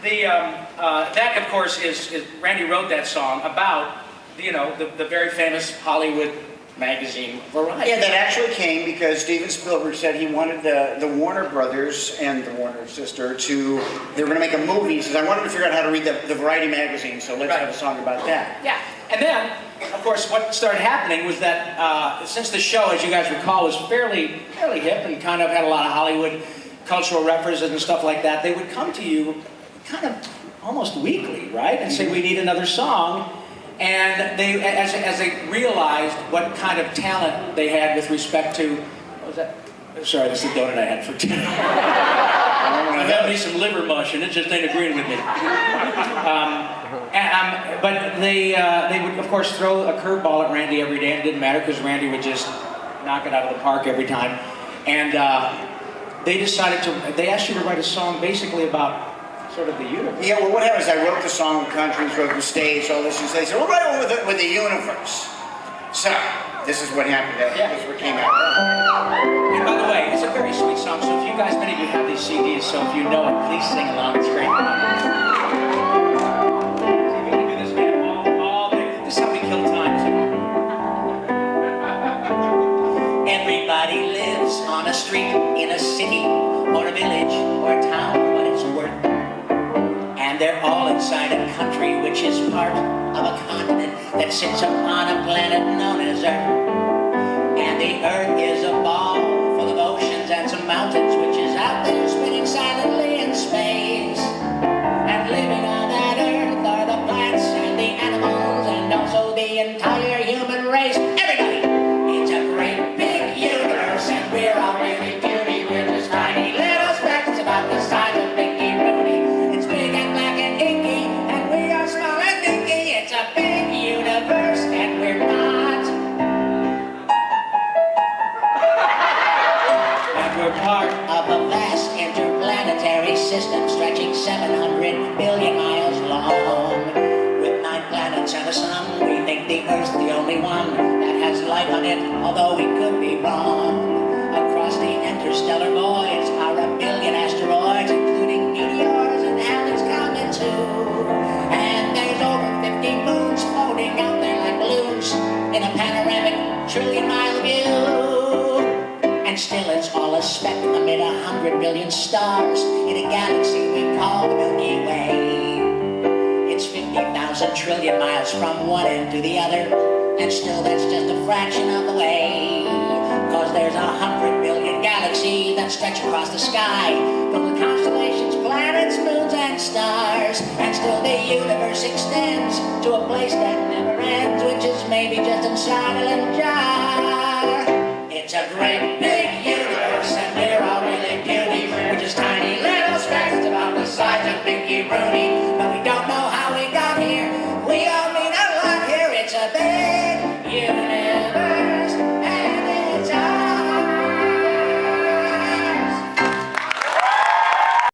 That, of course, is Randy wrote that song about, you know, the very famous Hollywood magazine Variety. Yeah, that actually came because Steven Spielberg said he wanted the Warner Brothers and the Warner sister to, they were going to make a movie. He says, I wanted to figure out how to read the Variety magazine, so let's have a song about that. Yeah, and then, of course, what started happening was that since the show, as you guys recall, was fairly hip and kind of had a lot of Hollywood cultural references and stuff like that, they would come to you kind of almost weekly, right? And say, we need another song. And they, as they realized what kind of talent they had with respect to, what was that? Sorry, that's the donut I had for dinner. I got me some liver mush, and it just ain't agreeing with me. But they would, of course, throw a curveball at Randy every day, and it didn't matter because Randy would just knock it out of the park every time. And they decided to, they asked you to write a song basically about sort of the universe. Yeah, well, what happens is I wrote the song with countries, wrote the stage, all this, and they said, we'll write one with the universe. So, this is what happened. This is what came out. And by the way, it's a very sweet song, so if you guys, many of you have these CDs, so if you know it, please sing along. It's great. We're going to do this, man, all day. This is how we kill time, too. Everybody lives on a street, in a city, or a village, or a town, what it's worth. And they're all inside a country which is part of a continent that sits upon a planet known as Earth. And the Earth is a ball full of oceans and some mountains which is out there spinning silently in space. And living on that Earth are the plants and the animals and also the entire human race. Everybody! It's a great big universe and we're all really puny. We're just tiny little specks about the size of Mickey Rooney. It's big and black and inky and we are small and dinky. It's a big universe and we're not. And we're part of a vast interplanetary system stretching 700 billion miles long. With 9 planets and a sun, we think the Earth's the only one that has life on it, although we could be wrong. Across the interstellar voids are a billion asteroids, including meteors and Allen's Comet too. And there's over 50 moons floating out there like balloons in a panoramic trillion-mile view. And still it's all a speck amid 100 billion stars in a galaxy we call the Milky Way. It's 50,000 trillion miles from one end to the other, and still that's just a fraction of the way. Cause there's 100 billion galaxies that stretch across the sky, filled with constellations, planets, moons, and stars. And still the universe extends to a place that never ends, which is maybe just inside a little jar. It's a great big universe.